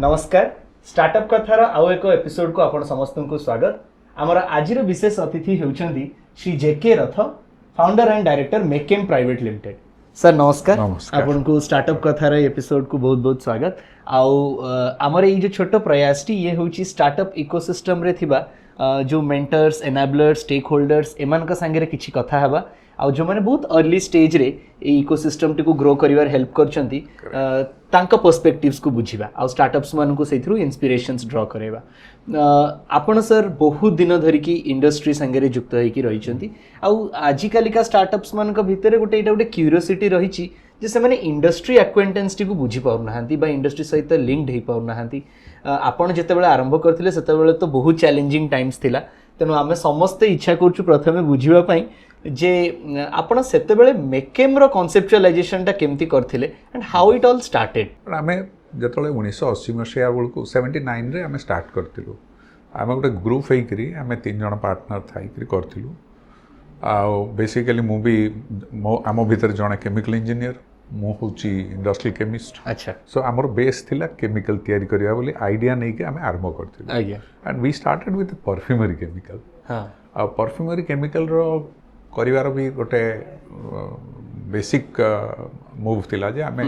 नमस्कार स्टार्टअप कथार आउ एक एपिसोड को आपण समस्त को स्वागत। आमर आज विशेष अतिथि होउछंदी Shri J Rath founder and director मेकेम प्राइवेट लिमिटेड। सर नमस्कार, आपन को स्टार्टअप कथार एपिसोड को बहुत बहुत स्वागत। आउ आमर ये जो छोट प्रयास टी ये होउची स्टार्टअप इकोसिस्टम रे थिबा जो मेंटर्स एनाबलर्स स्टेक होल्डर्स एमान का संगे रे किछि कथा हबा आउ जो माने बहुत अर्ली स्टेज रे ए इकोसिस्टम टी को ग्रो करिवार हेल्प करछंती तांका पर्सपेक्टिव्स को बुझिबा आउ स्टार्टअप्स मान को सेथरु इंस्पिरेशंस ड्रॉ करेबा। आपण सर बहुत दिन धरि की इंडस्ट्री संगे रे युक्त होई की रहिछंती आउ आजि काली का स्टार्टअप्स मान को भितरे गोटे एटा गोटे क्यूरियोसिटी रहिछि जे से माने इंडस्ट्री एक्वेंटेंस टी को बुझी पाउ नाहंती बा इंडस्ट्री सहित लिंक्ड हे पाउ नाहंती। आपण जेतेबेले आरंभ करथिले सेतेबेले तो बहुत चैलेंजिंग टाइम्स थिला, तेनु आमे समस्त इच्छा करछु प्रथमे बुझिबा पई जे आपण सेतेबेले मेकेम रो कॉन्सेप्चुअलाइजेशन टा केमती करथिले and how it all started. आमे जेतले 1980 मसिया बेलको 79 रे आमे स्टार्ट करथिलु। आमे गोटे ग्रुप हेई करी आमे तीन जण पार्टनर थाई करी करथिलु। आ बेसिकली मु भी आमो भीतर जणे केमिकल इंजीनियर मु होची इंडस्ट्रियल केमिस्ट। अच्छा, सो हमर बेस थिला केमिकल तयारी करिया बोली आइडिया नै के आमे आरंभ करथिलु। आज्ञा and we started with perfumery chemical. हां, आ परफ्यूमरी केमिकल रो करिवार भी गोटे बेसिक मूव थिला जे आमे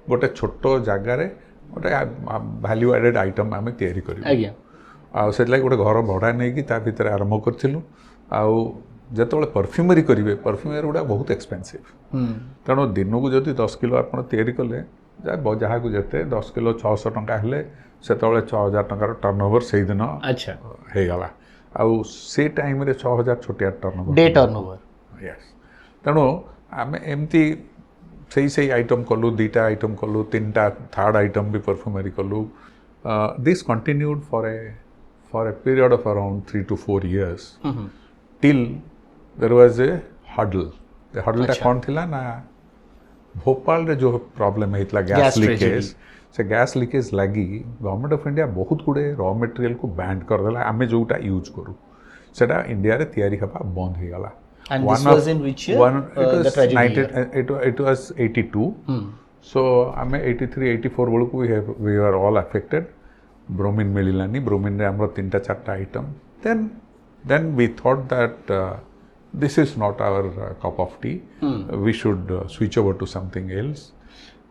गोटे छोटो जागा रे गोटे वैल्यू एडेड आइटम आमे तयारी करियो। आज्ञा आ सेतला गोटे घर भड़ा नै कि ता भीतर आरंभ करथिलु। आ जेतबेले परफ्यूमरी करिवे परफ्यूमरी गुड़ा बहुत एक्सपेंसिव, तेणु दिन को जदि 10 किलो आप तैयारी कले जहाँ को जेते 10 किलो 600 टंका हेले सेतबेले 6000 टंकार टर्नओवर से दिन अच्छा हे गला। आउ से टाइम रे 6000 छोटिया टर्नओवर डे टर्नओवर। यस, तेणु आमे एमती सही आइटम कलु, दुईटा आइटम कलु, तीनटा थर्ड आइटम भी परफ्यूमरी कलु। This continued for a period of around 3 to 4 years till there was a hurdle. The hurdle टा कौन थिला ना भोपाल रे जो प्रॉब्लम हेतला गैस लीकेज, से गैस लीकेज लगी गवर्नमेंट ऑफ इंडिया बहुत गुड़े रॉ मटेरियल को बैन कर देला। आमे जोटा यूज करू सेटा इंडिया रे तयारी हबा बंद हे गला। And this was in which year? The tragedy it was 82. So आमे 83 84 बेलको we were all affected. ब्रोमीन मिलिलानी, ब्रोमीन रे हमरो तीनटा चारटा item. Then we thought that this is not our cup of tea. We should switch over to something else.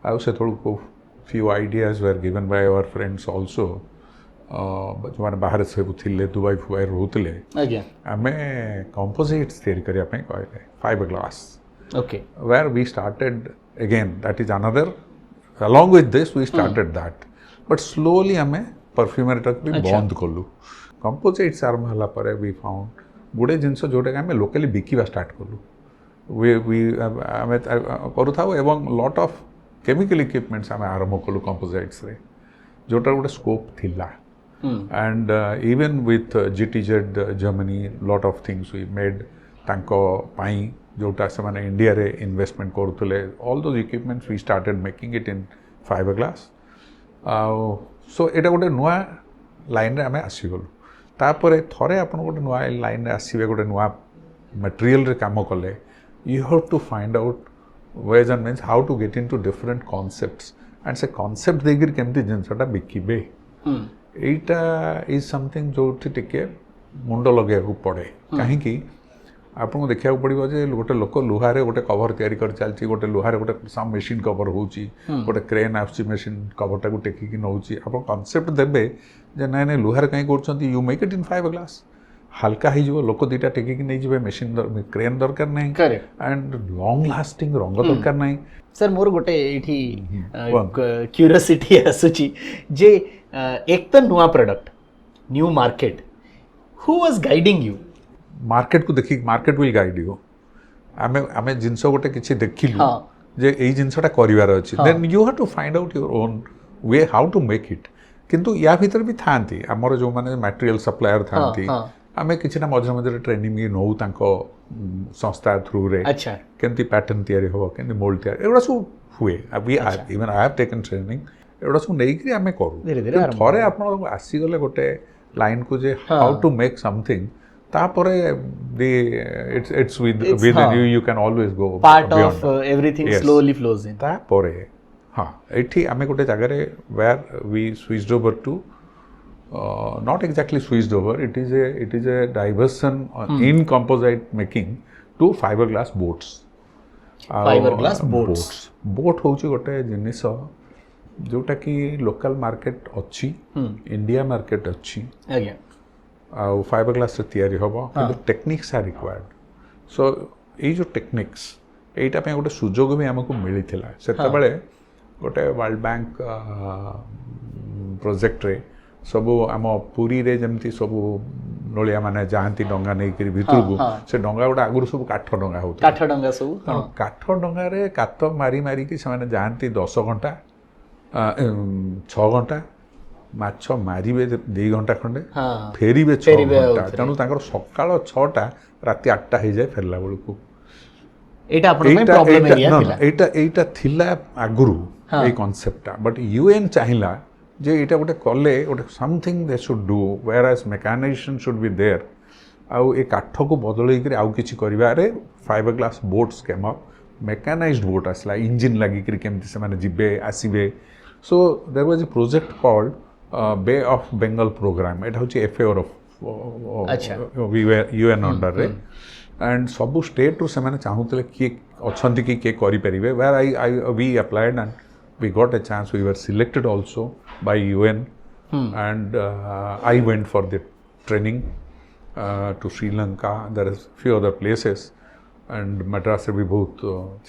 I was a few ideas were given by our friends also. But when बाहर से बुथिले Dubai फुआई रोतले आमे composites तैयारी करिया पे कहले fiberglass. Okay, where we started again, that is another, along with this we started that, but slowly आमे perfumery तक भी बंद कलु। composites आरंभ हला परे we found गुड़े जिनस जोटा आमे लोकली बिकिबा स्टार्ट कलु। we आमे करू थाउ एवं लॉट ऑफ केमिकल इक्विपमेंट्स आमे आरंभ कलु composites रे जोटा गोटे स्कोप थिला। and even with GTZ Germany lot of things we made तांको पाई जोटा से माने इंडिया रे investment करूथले। all those equipments we started making it in fiberglass. so एटा गोटे नुआ लाइन रे आमे आसी गलु। तापरे थरे आपन गोटे नुआ लाइन रे आसीबे गोटे नुआ मटेरियल रे काम कले you have to find out ways and means how to get into different concepts and से concept देगिर केमती जिनसटा बिकिबे एटा इज समथिंग जो टिके मुंड लगे को पड़े। कहीं कि आपको देखा पड़ो जे गोटे लोक लुहारे गोटे कवर तैयारी कर चलती, गोटे लुहारे गोटे सम मशीन कवर होची, गोटे क्रेन आउची मशीन कवरटा को टेकिकी नौची। आप कॉन्सेप्ट देबे जे नाइ नाइ लुहारे कहीं करछंती you make it in fibreglass, हल्का ही जो लोक दुईटा टेकिकी नहीं जिवे, मशीन क्रेन दरकार नहीं एंड लॉन्ग लास्टिंग रंग दरकार नहीं। सर मोर गोटे एठी क्यूरियोसिटी आसुची जे एक तो नुआ product new market, who was guiding you? Market को देखी मार्केट विल गाइड यू। आमे आमे जिंस गोटे किछि देखिलु जे एई जिंसटा करिवार अछि, then you have to find out your own way how to make it. किंतु या भीतर भी थांती हमर जो माने मटेरियल सप्लायर थांती, आमे किछिना मझे मझे ट्रेनिंग भी नौ तांको संस्था थ्रू रे। अच्छा, केमती पैटर्न तयारी हो, केमती मोल्ड तयारी एवडा सब हुए। We even I have taken training एवडा सब नै कि आमे करू। थरे आपन आसी गले गोटे लाइन को जे हाउ टू मेक समथिंग, तापरे it's within you can always go part beyond of everything. Yes. Slowly flows in. तापरे हाँ एठी आमे गोटे जगह where we switched over to not exactly switched over, it is a diversion in composite making to fiberglass boats. Fiberglass boats. boat होउची गोटे जिनिस जोटा कि लोकल मार्केट अच्छी इंडिया मार्केट अच्छी आज्ञा आ फाइबरग्लास रे तयारी होबो किंतु टेक्निक्स आर रिक्वायर्ड सो ए जो टेक्निक्स एटा पे गोटे सुजोग भी हमको मिली थिला सेता बेले गोटे वर्ल्ड बैंक प्रोजेक्ट रे सबू आम पुरी रे जमती सबू नलिया माने जाहांती डंगा नहीं करी भितर को से डंगा गोटे आगुर सब काठ डंगा होता काठ डंगा सब काठ डंगा रे कात मारी मारी कि से जाहांती 10 घंटा 6 घंटा माछ मारिबे 2 घंटा खंडे फेरिबे 6 घंटा तेणु तांकर सकाळ 6टा राति 8टा हो जाए फेरला बेलू एटा अपन में प्रॉब्लम एरिया थिला एटा थिला आगुरु ए कांसेप्टटा बट यूएन चाहिला जे एटा गोटे कले गोटे something they should do where as mechanisation should be there आउ ए काठ को बदल कर आउ किछि करिवारे fibreglass boats came up mechanised boat आसला इंजिन लगी कर केमति से माने जिबे आसीबे so there was a project called Bay of Bengal programme एटा होछि एफएओ ऑफ अच्छा यूएन अंडर रे एंड सबु स्टेट रो से माने चाहुतले कि अछंती कि के करि परिबे where I we applied and we got a chance, we were selected also by UN and I went for the training to Sri Lanka, there is few other places and Madras re bhi bahut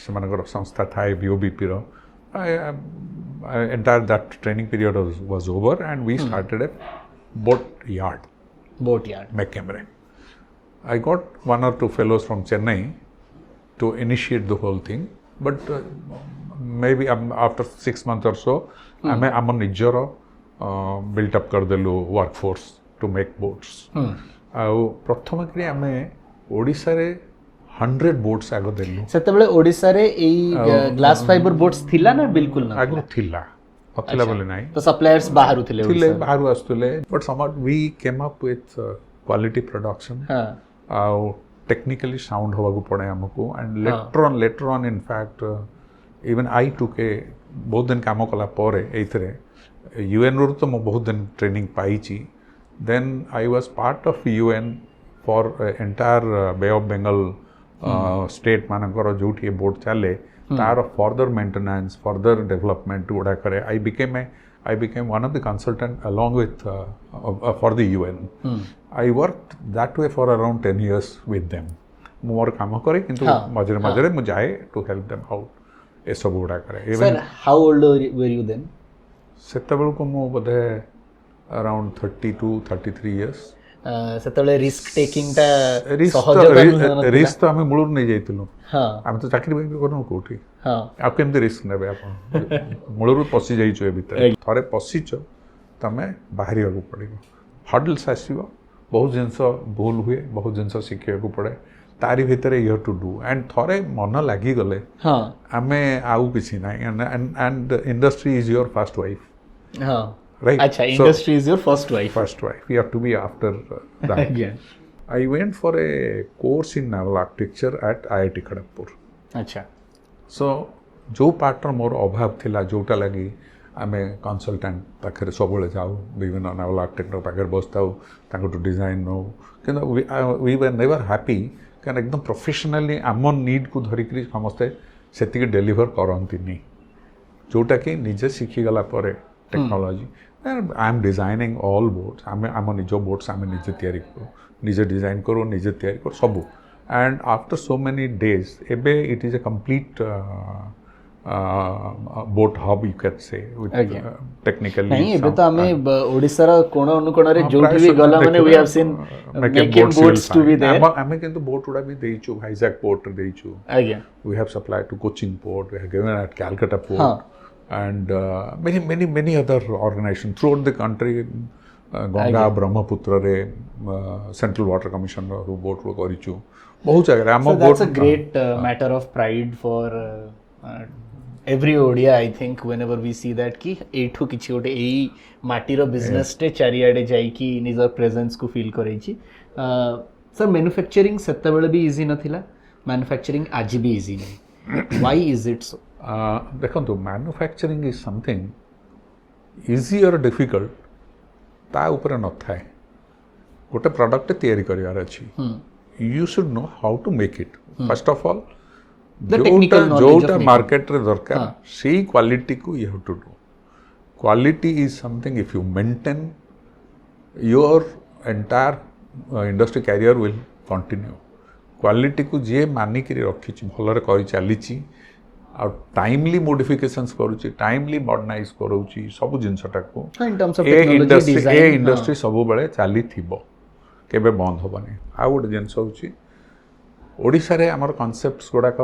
semanakar sanstha thai BOBP ro entire that training period was over and we started a boat yard MECHEM re. I got 1 or 2 fellows from Chennai to initiate the whole thing but maybe after 6 months or so आमे आम निजर built up कर देलु workforce to make boats आउ प्रथम करी आमे ओडिसा रे 100 बोट्स आगो देलु सेते बेले ओडिसा रे एई ग्लास फाइबर बोट्स थिला ना बिल्कुल ना आगो थिला अथिला बोले नाही तो सप्लायर्स बाहरु थिले बाहरु आस्तले but somehow we came up with quality production आउ टेक्निकली साउंड होवा को पड़े हमको and later on in fact even I took a बहुत दिन काम कला पर एथरे यूएन रो तो मैं बहुत दिन ट्रेनिंग पाई then I was part of UN for entire bay of Bengal state मानकर जोठी बोट चले तार फर्दर मेंटेनेंस फर्दर डेवलपमेंट गुड़ा करे आई became one of the consultant along with for the UN. I worked that way for around 10 years with them. मोर काम करे किंतु मजरे मजरे मु जाए टू हेल्प देम आउट ए सब गुड़ा करे. Sir, how old were you then? सेतबेल को मु बदे around 32-33 years. सेतबेले रिस्क टेकिंग ता सहज रिस्क तो हमें मुळुर नै जाइतिलु. हां हम तो चाकरी बाकरी करनो कोठी. हां आप केमते रिस्क नेबे आपण मुळुर पसी जाइछो ए भीतर थरे पसीछो तमे बाहरी को पड़िबो. हडल्स आसीबो बहुत जिंस भूल हुए बहुत जिंस शिखिया को पड़े तारी भीतर यू टू डू एंड थरे मन लागी गले हां हमें आउ किछि नै and industry is your first wife. हां right acha industry is your first wife you have to be after that. Yeah, I went for a course in naval architecture at IIT Kharagpur. acha so जो partner मोर अभाव थिला जोटा लगी आमे consultant पाखरे सबले जाऊ विभिन्न नावल आर्किटेक्टर पाखरे बसताऊ ताको टू डिजाइन नो किंतु वी वर नेवर हैप्पी कारण एकदम प्रोफेशनली आम नीड को धरिक समस्ते सेतिके डिलीवर करंती नहीं जोटा कि निजे शिखी गला परे technology I am designing all boats आम निज बोट्स आम निजे तैयारी करूँ निजे डिजाइन करूँ निजे तैयारी करूँ सबू and after so many days एबे it is a complete boat हब यू कैन से टेक्निकली नहीं एबे तो हमें ओडिसा रा कोण अनुकोण रे जोठी भी गला माने we have seen making boats to be there हमें किंतु बोट उडा भी देइछु हाईजैक पोर्ट देइछु आज्ञा we have supplied to Cochin port we have given at Calcutta port and many other organizations throughout the country. Ganga Brahmaputra re Central Water Commission ro boat ro karichu bahut jagah am boat. That's a great matter of pride for every Odia. I think whenever we see that ki ethu kichi gote ei mati ro business te chariade jai ki নিজৰ presence को feel करैछि. Sir, manufacturing सेतबेले भी easy नथिला, manufacturing आज भी easy नहीं. Why is it so? देखो manufacturing is something easy और difficult ता ऊपर न थाए गोटे प्रोडक्ट तैयारी करिवार अछि you should know how to make it first of all जोटा मार्केट रे दरकार से क्वालिटी को you have to do quality is something if you maintain your entire industry career will continue quality को जे मानिक रखी भलरे कर चली आ टाइमली मॉडिफिकेशंस करूची टाइमली मॉडर्नाइज करूची सब जिनसटा को ए इंडस्ट्री सब बेले चली थिबो केबे बंद होबनी आ गोटे जिनस होची ओडिशा रे हमर कॉन्सेप्ट्स गुडाक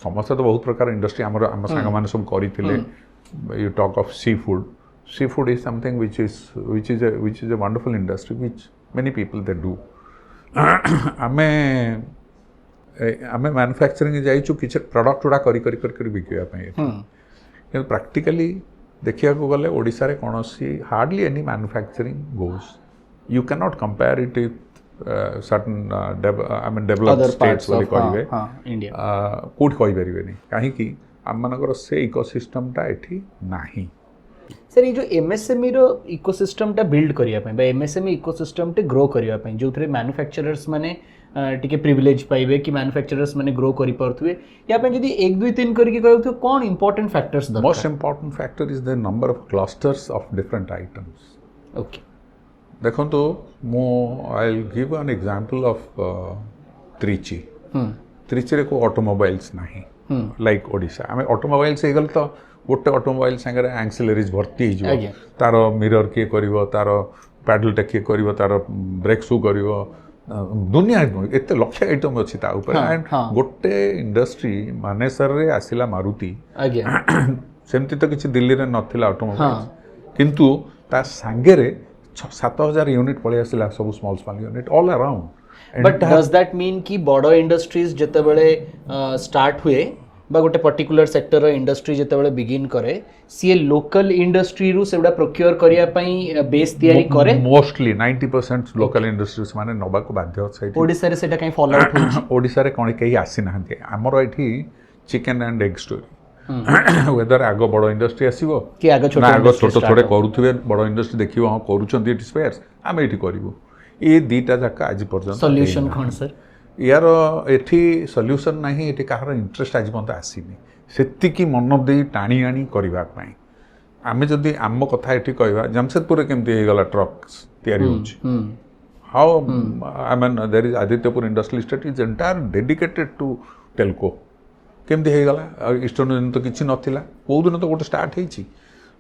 समस्त तो बहुत प्रकार इंडस्ट्री हमर हम संग माने सब करिथिले you talk of seafood is something which is a wonderful industry which many people they do आमे मैन्युफैक्चरिंग जाइछु किछ प्रोडक्ट गुडा करी बिकिया पई कि प्रैक्टिकली देखिया को गले ओडिसा रे कोनोसी hardly any manufacturing goes you can not compare it with certain I mean developed states वाली कहिबे इंडिया कोड कहि परिबेनी काहे कि हम मनकर से इकोसिस्टमटा एठी नाही सर ये जो एमएसएमई रो इकोसिस्टमटा बिल्ड करिया पई बा एमएसएमई इकोसिस्टम टे ग्रो करिया पई जो थरे मैन्युफैक्चरर्स माने टिके प्रिविलेज पाइबे कि मैन्युफैक्चरर्स माने ग्रो करि परथुवे या पे जदी 1 2 3 करके कहथु कोन इंपोर्टेंट फैक्टर्स दरकार most important factor is the number of clusters of different items okay देखो तो मो I will give an example of Trichy Trichy रे को ऑटोमोबाइल्स नाही लाइक ओडिशा आमे ऑटोमोबाइल्स हे गल तो गोटे ऑटोमोबाइल संगे एंसिलरीज भर्ती हो जिवो तार मिरर के करिवो तार पैडल टेक के करिवो तार ब्रेक शू करिवो दुनिया एते लक्ष्य आइटम अछि ता ऊपर एंड गोटे इंडस्ट्री मानेसर रे आसिला मारुति सेमति तो किछि दिल्ली रे नथिला ऑटोमोबाइल किंतु ता संगे रे 7,000 यूनिट पळे आसिला सब small unit all around but does that mean कि बड़ो इंडस्ट्रीज जते बेले स्टार्ट हुए बा गोटे पर्टिकुलर सेक्टर इंडस्ट्री जते बेले बिगिन करे सी लोकल इंडस्ट्री रु सेबडा प्रोक्योर करिया पई बेस तयारी करे मोस्टली 90% लोकल इंडस्ट्रीज माने नबा को बाध्य छै ओडिसा रे सेटा काई फॉलो आउट होछि ओडिसा रे कोन केही आसी नाहंते हमरो एठी chicken and egg story whether आगो बड़ो इंडस्ट्री आसीबो कि आगो छोटो छोटे करूथुबे बड़ो इंडस्ट्री देखिबो हां करूछंती इट स्पेयर्स आमे एठी करिवो ए दीटा जाका आज पर्यंत सॉल्यूशन कोन सर यार एठी सॉल्यूशन नाही एठी कहार इंटरेस्ट आज पर्यंत आसीनी सेति की मन दे टाणी आनी करबा पई आमे जदी आम कथा एठी कहबा जमशेदपुर रे केमती हे गला ट्रक्स तयारी होछि how I mean there is Adityapur industrial estate is entire dedicated to Telco केमती हे गला ईस्टर्न तो किछि नथिला को दिन तो गोटे स्टार्ट हेछि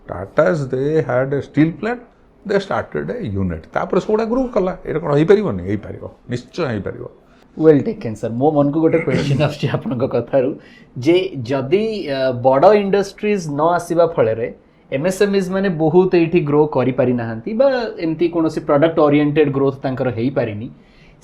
Tatas they had a steel plant they started a unit तापर सोडा ग्रो कला एरा कोन होई परिबोनी होई परिबो निश्चय होई परिबो वेल टेकन सर मो मन को गोटे क्वेश्चन आछि आपन कथारु जे जदी बड़ इंडस्ट्रीज न आसीबा फळे रे एमएसएमईज माने बहुत एठी ग्रो करि पारि नाहंती बा एमती कोनोसी प्रोडक्ट ओरिएंटेड ग्रोथ तांकर हेई पारिनी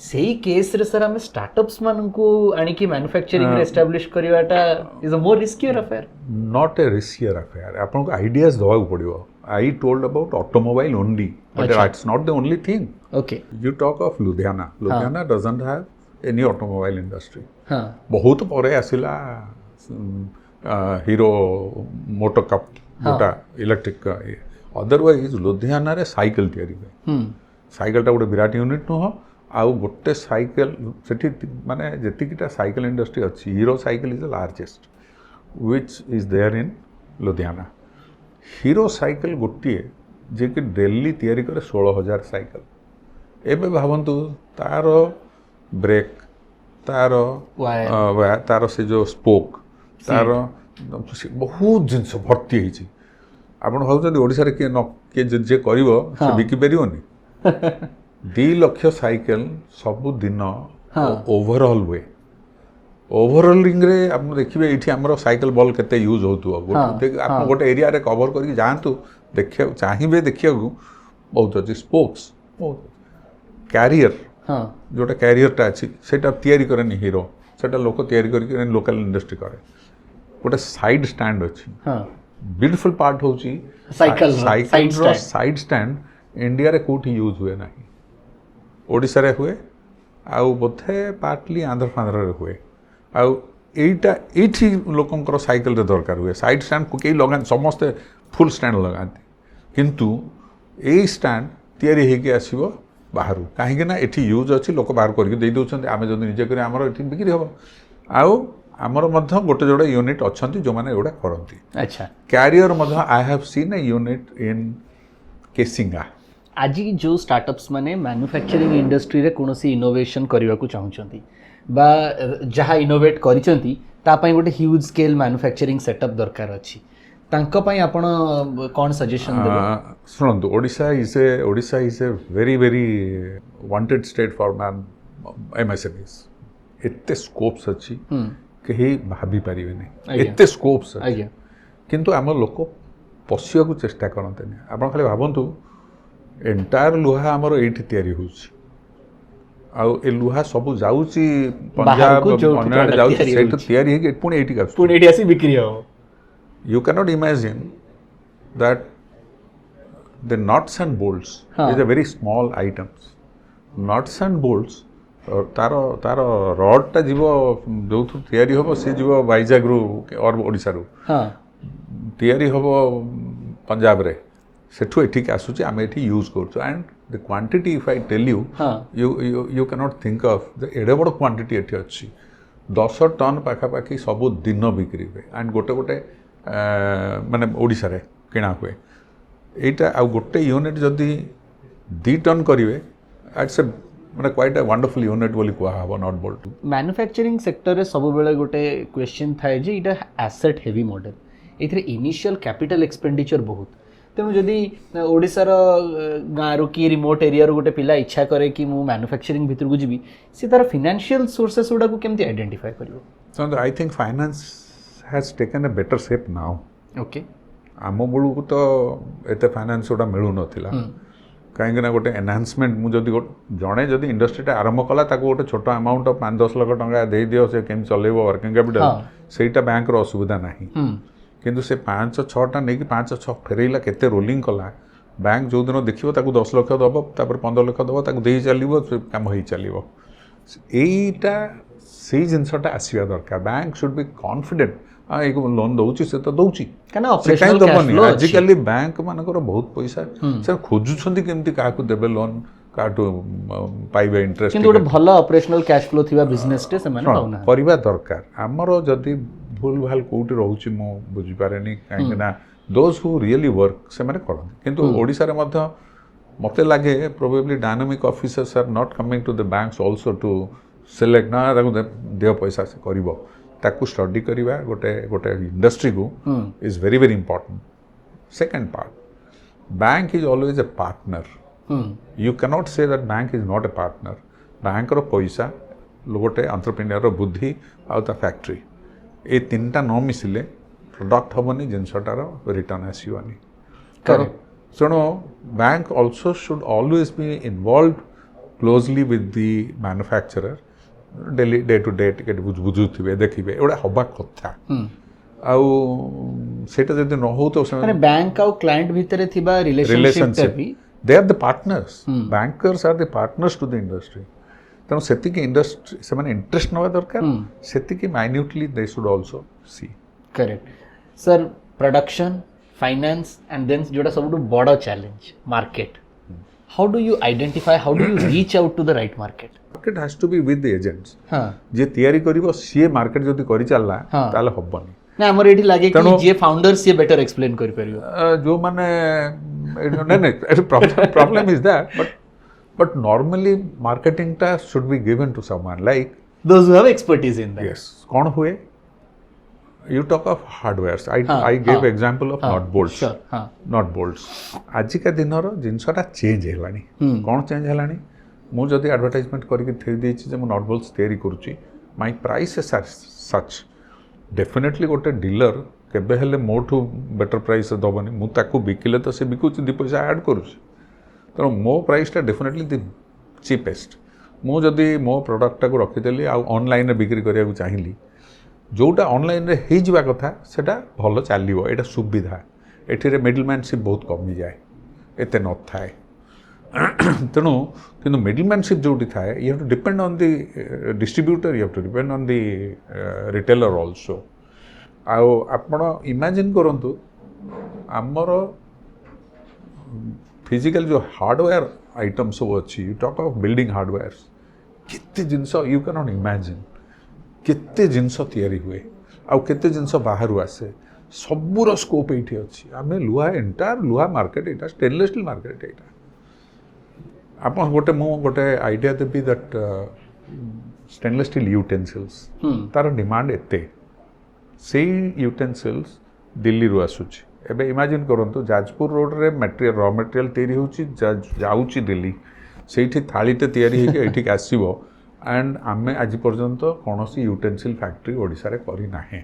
सेही केस रे सर हम स्टार्टअप्स मान को आनी की मैन्युफैक्चरिंग रे एस्टैब्लिश करिवाटा is a more riskier affair not a riskier affair आपन को आइडियाज दवा पड़िबो I told about automobile only but it's not the only thing okay you talk of Ludhiana doesn't have any automobile industry बहुत परे आसिला Hero MotoCorp गोटा electric otherwise Ludhiana रे cycle तयारी साइकिलटा गोटे विराट यूनिट नुह आउ गोटे साइकिल सेठी माने जेतिकिटा साइकिल इंडस्ट्री अच्छी Hero cycle is the largest which is there in Ludhiana Hero cycle गोटिए जे कि डेली तयारी करे 16,000 साइकिल एबे भावंतु तार ब्रेक तार से जो स्पोक तार बहुत जिनस भर्ती होती आपड़ भाव ओडिशा रे किए जे करिवो से बिकी परिवोनी 2 लाख साइकिल सब दिन ओवरऑल वे ओवरऑलिंग रे आप देखिए ये आम साइकिल बल केते यूज होतु आप गोटे एरिया रे कवर करके जातु देखिए चाहिए देखिए बहुत अच्छे स्पोक्स बहुत कैरियर जोटा कैरियरटा अच्छी सेटा तैयारी करे हीरो सेटा लोक तैयारी करके लोकल इंडस्ट्री करे गोटे साइड स्टैंड अच्छी ब्यूटीफुल पार्ट होची साइकिल साइड स्टैंड इंडिया रे कोठी यूज हुए नहीं ओडिशा रे हुए आउ बोधे पार्टली आंध्र फांध्र रे हुए आउ এইটা এইଠି ଲୋକଙ୍କର ସାଇକେଲରେ ଦରକାର ହୁଏ ସାଇଡ୍ ଷ୍ଟାଣ୍ଡ କେହି ଲଗାନ୍ତି ସମସ୍ତେ ଫୁଲ୍ ଷ୍ଟାଣ୍ଡ ଲଗାନ୍ତି କିନ୍ତୁ ଏଇ ଷ୍ଟାଣ୍ଡ ତିଆରି ହେଇକି ଆସିବ ବାହାରୁ କାହିଁକି ନା ଏଠି ୟୁଜ୍ ଅଛି ଲୋକ ବାହାର କରିକି ଦେଇ ଦେଉଛନ୍ତି ଆମେ ଯଦି ନିଜେ କରି ଆମର ଏଠି ବିକ୍ରି ହେବ ଆଉ ଆମର ମଧ୍ୟ ଗୋଟେ ଯୋଡ଼େ ୟୁନିଟ୍ ଅଛନ୍ତି ଯେଉଁମାନେ ଏଗୁଡ଼ା କରନ୍ତି ଆଚ୍ଛା କ୍ୟାରିୟର ମଧ୍ୟ I have scene A unit in Kesinga ଆଜି ଯେଉଁ ଷ୍ଟାର୍ଟଅପ୍ସ ମାନେ ମ୍ୟାନୁଫ୍ୟାକ୍ଚରିଂ ଇଣ୍ଡଷ୍ଟ୍ରିରେ କୌଣସି ଇନୋଭେସନ୍ କରିବାକୁ ଚାହୁଁଛନ୍ତି ବା ଯାହା ଇନୋଭେଟ୍ କରିଛନ୍ତି ତା ପାଇଁ ଗୋଟେ ହ୍ୟୁଜ୍ ସ୍କେଲ୍ ମ୍ୟାନୁଫ୍ୟାକ୍ଚରିଂ ସେଟଅପ୍ ଦରକାର ଅଛି ତାଙ୍କ ପାଇଁ ଆପଣ କ'ଣ ସଜେସନ୍ ଦେବେ ଶୁଣନ୍ତୁ Odisha is a very very wanted state for MSMEs ଏତେ ସ୍କୋପ୍ସ ଅଛି କେହି ଭାବିପାରିବେନି ଏତେ ସ୍କୋପ୍ସ ଅଛି କିନ୍ତୁ ଆମ ଲୋକ ପଶିବାକୁ ଚେଷ୍ଟା କରନ୍ତିନି ଆପଣ ଖାଲି ଭାବନ୍ତୁ ଏଣ୍ଟାୟାର ଲୁହା ଆମର ଏଇଠି ତିଆରି ହେଉଛି ଆଉ ଏ ଲୁହା ସବୁ ଯାଉଛି ପଞ୍ଜାବ ଅନ୍ୟ ଆଡ଼େ ଯାଉଛି ସେଇଠି ତିଆରି ହେଇକି ପୁଣି ଏଇଠିକି ଆସୁଛି ପୁଣି ଏଇଠି ଆସି ବିକ୍ରି ହେବ you cannot imagine that the nuts and bolts is a very small items nuts and bolts तार रडटा जीव जो तैयारी हम सी जीव वाइजाग और ओडिशा तैयारी हम पंजाब रे सेठू एठिक आसुची आमे एठी यूज करछु and the quantity if I tell you you can not think of the एडे बड़ क्वांटिटी एठी अछि 10 टन पाखा पाखी सब दिन बिक्री हुए एंड गोटे गोटे माने ओडिशा रे किणा हुए एटा आ गोटे यूनिट जदी 2 टन करिवे इट्स ए माने क्वाइट अ वंडरफुल यूनिट बोली कुआ हबो नॉट बोल्ट मैन्युफैक्चरिंग सेक्टर रे सब बेले गोटे क्वेश्चन थाए जे इटा एसेट हेवी मॉडल एथरे इनिशियल कैपिटल एक्सपेंडिचर बहुत तेणु जदि ओडिशार गाँव कि रिमोट एरिया गोटे पिला इच्छा करे कि मु मैन्युफैक्चरिंग भितर को जीवी सी तार फाइनेंशियल सोर्सेस गुडा को केमती आइडेंटिफाई करिवो so I think finance has taken a better shape now okay आम बेलू को तो एते फाइनेंस गुडा मिलू नथिला कहीं गोटे एनहांसमेंट मुझे जड़े जदि इंडस्ट्रीटा आरंभ कला गोटे छोट अमाउंट 5-10 लाख टंका दे दियो से केम चलेबो वर्किंग कैपिटल सेटा बैंक रो असुविधा नाही किंतु से 5-6टा नहीं 5-6 फेरैला केते रोलिंग कला बैंक जो दिन देखिबो ताकू 10 लाख दबो तापर 15 लाख दबो ताकू देई चलिबो काम होई चलिबो एटा से जिनसटा आसीबा दरकार बैंक शुड बी कॉन्फिडेंट एक लोन दौची से तो दौची आजिकल बैंक मानकर बहुत पैसा से खोजुछंती केमती काकू देबे लोन काटू पाइबे इंटरेस्ट किंतु गोटे भलो ऑपरेशनल कैश फ्लो थिबा बिजनेस टे से माने पाउना परिबा दरकार हमरो जदी भूल भाल कोउटी रहउची मो बुझी पारेनी काहे ना दोज हु रियली वर्क से माने करन किंतु ओडिसा रे मध्य मते लागे probably dynamic officers are not coming to the banks also to select ना देव पैसा से करिवो ताकू स्टडी करिवा गोटे गोटे इंडस्ट्री को is very very important second part bank is always a partner you cannot say that bank is not a partner bank रो पैसा गोटे एंटरप्रेन्योर रो बुद्धि आउ ता फैक्ट्री ए तीनटा न मिसिले प्रोडक्ट हमनी जिनसटार रिटर्न आसीवानी सुनो bank also should always be involve closely with the manufacturer daily day to day टिकेट बुझुथिबे देखिबे एडा हबा कथा आउ सेटा जदि न हो तो माने बैंक आउ क्लाइंट भितरे थिबा relationship they are the partners bankers are the partners to the industry तेणु सेति की इंडस्ट्री से माने इंटरेस्ट नवा दरकार सेति की minutely they should also see correct sir production finance and then जोटा सबटु बड़ challenge market how do you identify how do you reach out to the right market market has to be with the agents जे तैयारी करिवो सी market जदी करि चलला ताले हबनी ना हमर एठी लागे कि जे फाउंडर से बेटर एक्सप्लेन करि परियो जो माने नहीं problem is that but normally marketing टा should be given to someone like those who have expertise in that yes कोन हुए you talk of hardwares I gave example of not bolts not bolts आज का दिन रो जिनसटा change हेलानी कोन change हेलानी मु जदी advertisement करके theory देछि जे मु नॉट बोल्ट्स तयारी करूची my price is such definitely गोटे डीलर केबे हेले मोठू बेटर प्राइस दबनी मु ताकू बिकिले तो से बिकुची 2 पैसा ऐड करूची तो मो प्राइस टा डेफिनेटली द चीपेस्ट मु जदी मो प्रोडक्ट को रखि देली आ ऑनलाइन रे बिक्री करिया को चाहिली जोटा ऑनलाइन रे ही जीवा कथा सेटा भलो चलिवो एटा सुविधा एठी रे मिडलमैनशिप बहुत कमी जाए एते न थाए ତେଣୁ କିନ୍ତୁ ମିଡଲମ୍ୟାନସିପ୍ ଯେଉଁଠି ଥାଏ you have to depend on the distributor, you have to depend on the retailer also. ଆଉ ଆପଣ ଇମାଜିନ୍ କରନ୍ତୁ ଆମର ଫିଜିକାଲ ଯେଉଁ ହାର୍ଡ଼ୱେୟାର ଆଇଟମ୍ ସବୁ ଅଛି, ୟୁ ଟକ୍ ଅଫ୍ ବିଲ୍ଡିଂ ହାର୍ଡ଼ୱେୟାର୍ସ, କେତେ ଜିନିଷ ୟୁ କ୍ୟାନଟ୍ ଇମାଜିନ୍, କେତେ ଜିନିଷ ତିଆରି ହୁଏ ଆଉ କେତେ ଜିନିଷ ବାହାରୁ ଆସେ, ସବୁର ସ୍କୋପ୍ ଏଇଠି ଅଛି। ଆମେ ଲୁହା ଏଣ୍ଟାୟାର ଲୁହା ମାର୍କେଟ ଏଇଟା, ଷ୍ଟେନଲେସ୍ ଷ୍ଟିଲ୍ ମାର୍କେଟ ଏଇଟା। ଆପଣ ମୁଁ ଗୋଟେ ଆଇଡ଼ିଆ ଦେବି ଦ୍ୟାଟ୍ ଷ୍ଟେନଲେସ୍ ଷ୍ଟିଲ୍ ୟୁଟେନ୍ସିଲ୍ସ ତାର ଡିମାଣ୍ଡ ଏତେ, ସେଇ ୟୁଟେନ୍ସିଲ୍ସ ଦିଲ୍ଲୀରୁ ଆସୁଛି। ଏବେ ଇମାଜିନ୍ କରନ୍ତୁ ଯାଜପୁର ରୋଡ଼ରେ ର ମେଟେରିଆଲ୍ ତିଆରି ହେଉଛି, ଯାଉଛି ଦିଲ୍ଲୀ, ସେଇଠି ଥାଳିଟେ ତିଆରି ହେଇକି ଏଇଠିକି ଆସିବ, ଆଣ୍ଡ ଆମେ ଆଜି ପର୍ଯ୍ୟନ୍ତ କୌଣସି ୟୁଟେନ୍ସିଲ୍ ଫ୍ୟାକ୍ଟ୍ରି ଓଡ଼ିଶାରେ କରିନାହିଁ।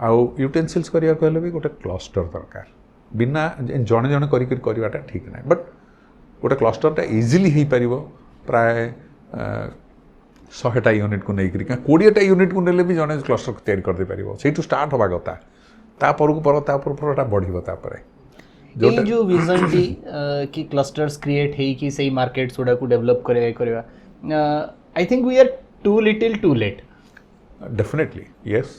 ଆଉ ୟୁଟେନ୍ସିଲ୍ସ କରିବାକୁ ହେଲେ ବି ଗୋଟେ କ୍ଲଷ୍ଟର ଦରକାର, ବିନା ଜଣେ ଜଣେ କରିବାଟା ଠିକ୍ ନାହିଁ, ବଟ୍ ଗୋଟେ କ୍ଲଷ୍ଟରଟା ଇଜିଲି ହେଇପାରିବ ପ୍ରାୟ 100ଟା ୟୁନିଟ୍କୁ ନେଇକରି, 20ଟା ୟୁନିଟ୍କୁ ନେଲେ ବି ଜଣେ କ୍ଲଷ୍ଟର ତିଆରି କରିଦେଇପାରିବ। ସେଇଠୁ ଷ୍ଟାର୍ଟ ହେବା କଥା, ତାପରଟା ବଢ଼ିବ। ତାପରେ ଏଇ ଯେଉଁ ଭିଜନଟି କି କ୍ଲଷ୍ଟର୍ସ କ୍ରିଏଟ୍ ହେଇକି ସେଇ ମାର୍କେଟ୍ସ ଗୁଡ଼ାକୁ ଡେଭଲପ୍ କରିବା I think we are too little too late. Definitely yes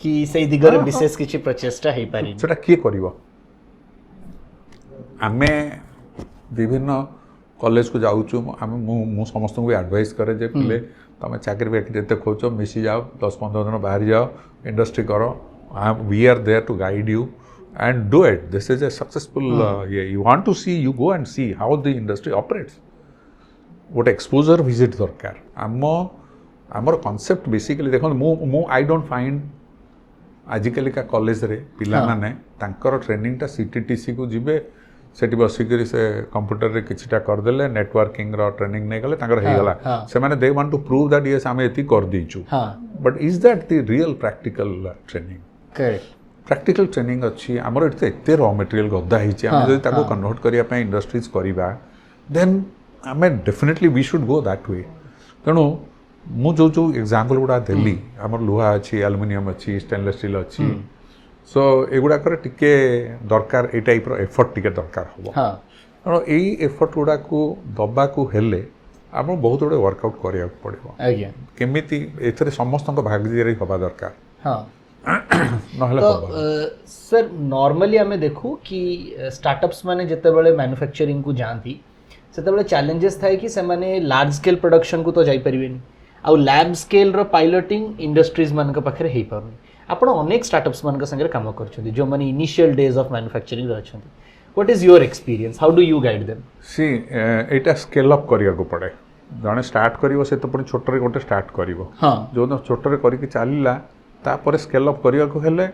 कि ସେଇ ଦିଗରେ ବିଶେଷ କିଛି ପ୍ରଚେଷ୍ଟା ହେଇପାରିନି। ସେଟା କିଏ କରିବ? ଆମେ ବିଭିନ୍ନ କଲେଜକୁ ଯାଉଛୁ, ମୁଁ ସମସ୍ତଙ୍କୁ ବି ଆଡ଼ଭାଇସ୍ କରେ ଯେ ପିଲେ ତୁମେ ଚାକିରି ବାକିରି ଏତେ ଖୋଜ, ମିଶିଯାଅ, 10-15 ଜଣ ବାହାରି ଯାଅ, ଇଣ୍ଡଷ୍ଟ୍ରି କର, we are there to guide you and do it. This is a successful you want to see, you go and see how the industry operates. What exposure visit दरकार। आमर कॉन्सेप्ट बेसिकली देखो मु I don't find आजिकल का college रे पिला माने तांकर training टा सीटीटीसी को जिबे, सेठी बसिकरी से कंप्यूटर रे किछटा कर देले, नेटवर्किंग रो ट्रेनिंग नै गले, तांकर हे गला, से माने they want to prove that yes आमे एति कर दीचु। But is that the real practical training? Correct, practical training अच्छी आमर एते रॉ मटेरियल गदा हिची, आमे जदि ताको कन्वर्ट करिया पे इंडस्ट्रीज करिबा, देन आमे definitely we should go that way. तेणु मु जो एग्जांपल गुड़ा देली, आमर लुहा अच्छी, एल्युमिनियम अच्छी, स्टेनलेस स्टील अच्छी, सो एगुड़ा टिके दरकार, ए टाइप एफर्ट टिके दरकार हम। तेणु यही एफर्ट गुड़ा को दबा को हेले आम बहुत गुड़े वर्कआउट करिया पड़िबो। केमिति एथरे समस्त भागीदारी हवा दरकार। तो सर नॉर्मली आमे देखू कि स्टार्टअप्स माने जते बेले मैन्युफैक्चरिंग को जानती सेते बेले चैलेंजेस थाए कि से माने लार्ज स्केल प्रोडक्शन को तो जाई परिबेनी, आ लैब स्केल रो पायलटिंग इंडस्ट्रीज मान के पाखरे हेई पारनी। आपण अनेक स्टार्टअप्स मान के संगे काम करछथि जो माने इनिशियल डेज ऑफ मैन्युफैक्चरिंग रहछथि। What is your experience, how do you guide them? सी एटा स्केल अप करिया को पड़े। जने स्टार्ट करिवो से तो पुनी छोट रे गोटे स्टार्ट करिवो, जो न छोट रे करि के चालिला तापर स्केल अप करिया को हेले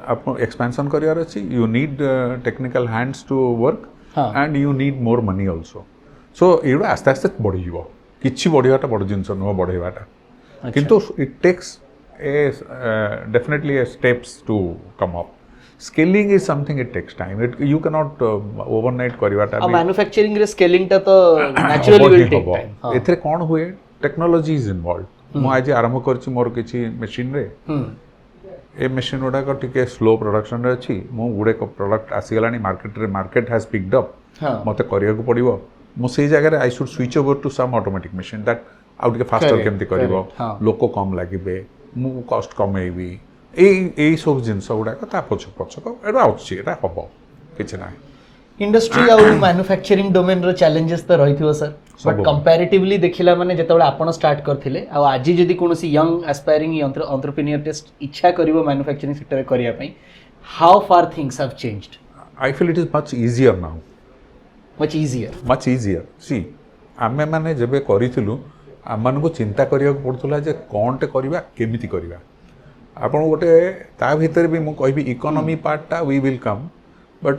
आप एक्सपेंशन करियार अछि, you need technical hands to work and you need more money also. So एडा आस्ते आस्ते बढ़ी जीवो, किछि बढ़ियाटा बड़ जिंस न बढ़ेबाटा, किंतु it takes a definitely a steps to come up. Scaling is something, it takes time, it you can not overnight करिवाटा। मैन्युफैक्चरिंग रे स्केलिंग ता तो नेचुरली विल टेक टाइम। एथरे कोन हुए टेक्नोलॉजी इज इन्वॉल्व। मु आज आरंभ करछि मोर किछि मशीन रे, ए मशीन गुड़ा टिके स्लो प्रोडक्शन रे अछि, मु गुडे प्रोडक्ट आसी गलानी मार्केट रे, मार्केट हैज पिक्ड अप, मते करिया को पड़िबो, मु सेही जगह रे I should switch over to some automatic machine that out के फास्टर केमति करिवो, लोको कम लागिबे, मु कॉस्ट कमेइबी, एई सब जिंस गुडा ता पछक एटा आउछि, एटा हबो किछ नाही। इंडस्ट्री और मैन्युफैक्चरिंग डोमेन रो चैलेंजेस तो रहिथिबो सर, बट कंपैरेटिवली देखिला माने जेतेबेले आपण स्टार्ट करथिले आ आज जदी कोनोसी यंग एस्पायरिंग एंटरप्रेन्योर टेस्ट इच्छा करिवो मैन्युफैक्चरिंग सेक्टर रे करिया पई, how far things have changed? I feel it is much easier now, much easier. सी आमे माने जेबे करिथिलु आमान को चिंता करिया पड़तला जे कोनटे करिवा, केमिति करिवा। आपण गोटे ता भीतर भी मु कहबी इकोनॉमी पार्टटा we will come, but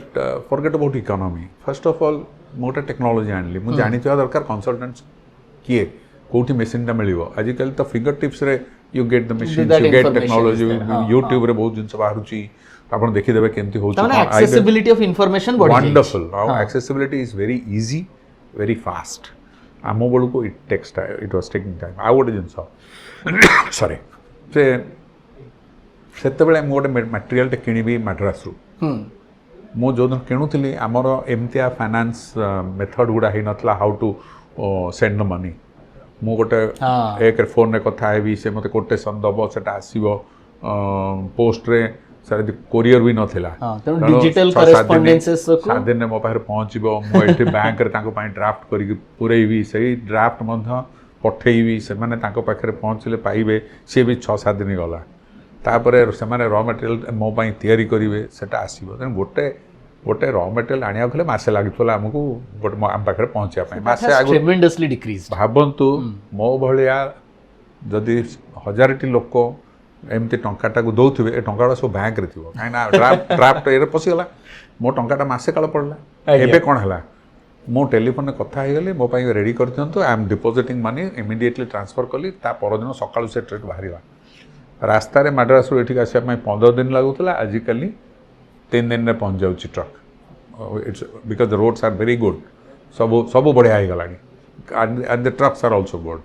forget about economy. First of all मोटे टेक्नोलॉजी आनली, मु जानि थिया दरकार कंसल्टेंट्स किए कोठी मशीन टा मिलिवो। आजिकल तो फिंगर टिप्स रे you get the machine, you get technology, YouTube रे बहुत जिंस बाहरुची, आपण देखि देबे केमति होची। एक्सेसिबिलिटी ऑफ इंफॉर्मेशन बढ़ी जाय, wonderful. Accessibility is very easy, very fast. आमो बळु को it takes time, it was taking time. आ गोटे जिंस सॉरी से सेते बेले मु गोटे मटेरियल टे किनिबी मद्रास रु, मु जो दिन किणुली आमर एमतिया फाइनेंस मेथड गुड़ा ही नथला how to send the money मु गोटे एक फोन रे कथा हेबी से मते कोटेशन दबो सेटा आसीबो पोस्ट रे सर कोरियर भी नथिला डिजिटल करेस्पोंडेंसेस को सात दिन मो पाखरे पहुंचबो मो एठी बैंक रे ताको पाई ड्राफ्ट करी पुरैबी सही ड्राफ्ट मध्य पठेइबी से माने ताको पाखरे पहुंचले पाइबे से भी 6-7 दिन गला तापरे से माने रॉ मटेरियल मो पाई तयारी करिवे सेटा आसीबो तेन गोटे रॉ मटेरियल आनिया खले मासे लागितला हमकु गोटे आम पाखरे पहुंचिया पाई मासे आगु ट्रेमेंडसली डिक्रीज भाबंतु मो भलिया जदि 1000टी लोक एमती टंकाटा को दौथिबे ए टंकाटा सब बैंक रे थिबो काइना ड्राफ्ट एरे पसिगला मो टंकाटा मासे काल पड़ला एबे कोन हला मो टेलीफोन में कथा हो गली मो पाई रेडी कर दियंतु I am depositing money immediately transfer कली ता परदिन सकाळु से ट्रेड बाहरिला रास्ता रे मद्रास रो एठी आसे मैं 15 दिन लागुतला आजिकली 3 दिन रे पहुंच जाउची truck it's because the roads are very good सब बढ़िया हो गलानी and the trucks are also good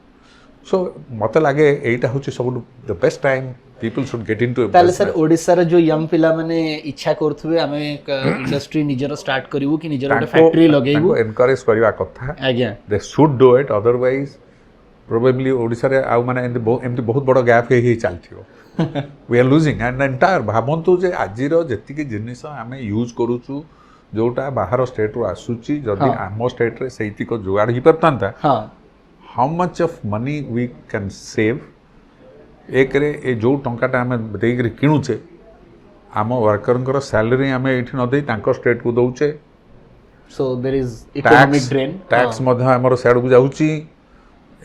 so मते लागे एटा होची सब the best time people should get into ताले सर ओडिसा रे जो यंग पिला माने इच्छा करथुवे हमें एक इंडस्ट्री निजर स्टार्ट करिवो कि निजर ଗୋଟେ फैक्ट्री लगेइबो एनकरेज करबा कथा आज्ञा they should do it otherwise probably Odisha रे आ माने एमती बहुत बड़ गैप हे चलथियो we are losing and entire भाबंतु जे आजिरो जेतिकी जिनिस आमे यूज करूछु जोटा बाहर स्टेट रो आसुची जदी आम स्टेट रे सेति को जुगाड़ ही परतांता how much of money we can save एक रे ए जो टंकाटा आमे देइकरी किणुचे आम वर्कर सैलरी आमे एठी न देई तांको स्टेट को दउचे so there is economic drain tax मध्य हमर साइड को जाउची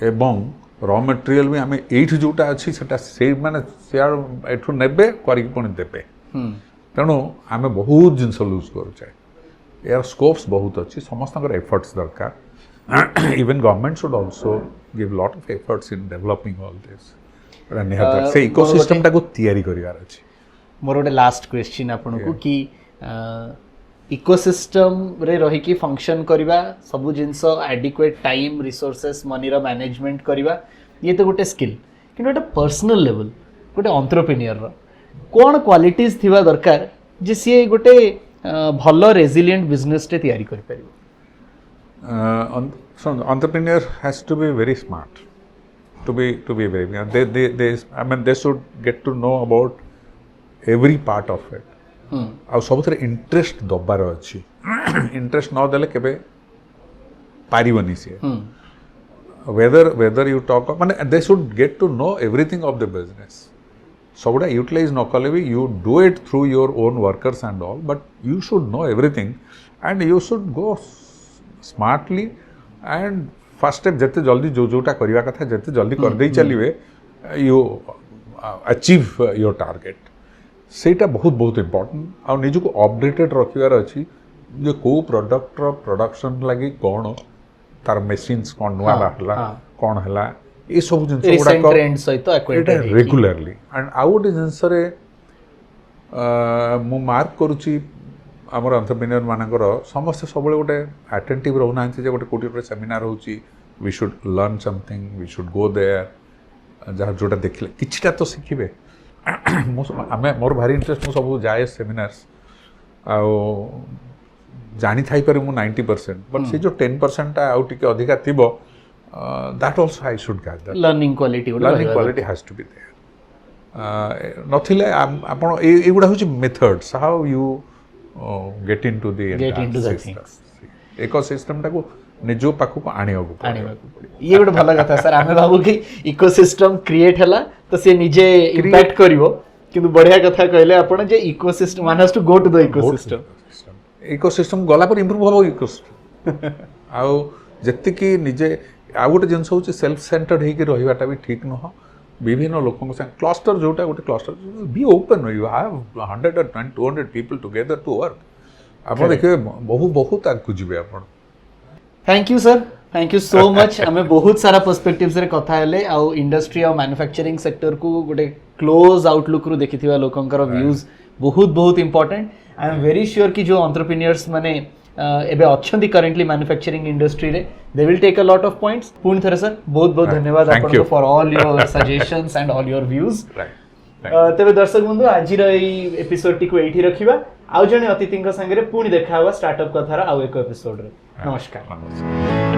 एवं रॉ मटेरियल भी आमे एठी जोटा अछि सेटा से माने सियार एठु नेबे करी पनि देबे तेणु आमे बहुत जिंस लूज करूचे यार स्कोप्स बहुत अच्छी समस्त एफर्ट्स दरकार even government should also give lot of efforts in developing all this निहत से इकोसिस्टम टाको तयारी करिवार अछि मोर गोटे लास्ट क्वेश्चन आपन को कि इकोसिस्टम रे रही की फंक्शन करिवा सब जिंस एडिक्वेट टाइम रिसोर्सेस मनी रो मैनेजमेंट करिवा ये तो गोटे स्किल कि गोटे पर्सनल लेवल गोटे एंटरप्रेन्योर रो कोन क्वालिटीज थिबा दरकार जे सी गोटे भलो रेजिलिएंट बिजनेस टे तयारी करि परिबो entrepreneur has to be very smart to be very they I mean they should get to know about every part of it आ सब थरे इंटरेस्ट दबार अछि इंटरेस्ट न देले केबे पारिबनी से whether you talk माने they should get to know everything of the business सबडा utilise न कले भी you do it through your own workers and all but you should know everything and you should go smartly and first step जते जल्दी जोटा करिवा कथा जते जल्दी कर देई चलिवे you achieve your target सेटा बहुत इम्पोर्टेंट आ निज को अपडेटेड रखिवार अछि जे को प्रोडक्ट रो प्रोडक्शन लागि कोन तार मशीन्स कोन नुवा बाहला कोन हला ए सब जिंस गुडा को ट्रेंड सहित एक्वेंटेड रेगुलरली एंड आउट जिंस रे मु मार्क करूची हमर एंटरप्रेन्योर मानकर समस्त सबले गोटे अटेंटिव रहना जे गोटे कोटी सेमिनार होची we should learn something we should go there जहाँ जोटा देखिले किछटा तो सिखिबे आमे मोर भारी इंटरेस्ट मु सब जाए सेमिनार्स आ जानी थाई पर मु 90% बट से जो 10% आउ टिके अधिका थिबो that also I should gather learning quality has to be there नथिले आपण एगुडा होची methods how you get into the things ecosystem टाको निजो पाखु आनियो ये गोटे भल कथा सर आमे बाबू कि इकोसिस्टम क्रिएट हला तो से निजे इंपैक्ट करिवो किंतु बढ़िया कथा कहले आपण जे ecosystem one has to go to the ecosystem गला पर इंप्रूव होबो इकोसिस्टम आउ जत्ते कि निजे आ गोटे जिंस होची सेल्फ सेंटर्ड हे कि रहिबाटा भी ठीक न हो विभिन्न लोकन संग क्लस्टर जोटा गोटे cluster be open you have 100 or 200 people together to work आपण देखिए बहुत आगु जिबे आपण thank you sir thank you so much हमें बहुत सारा पर्सपेक्टिव्स रे कथा हेले आ इंडस्ट्री और मैन्युफैक्चरिंग सेक्टर को गोटे क्लोज आउटलुक रू देखिथिबा लोकंकर व्यूज बहुत important I am very sure कि जो एंटरप्रेन्योर्स माने एबे अछंती करेंटली मैन्युफैक्चरिंग इंडस्ट्री रे they will take a lot of points पूर्ण थरे सर बहुत धन्यवाद आपन for all your suggestions and all your views तबे दर्शक बंधु आज एपिसोड टी को एठी रखिबा आउ जने अतिथि संगे पुणी देखा हुआ स्टार्टअप कथार आउ एक एपिसोड रे नमस्कार। नमस्कार।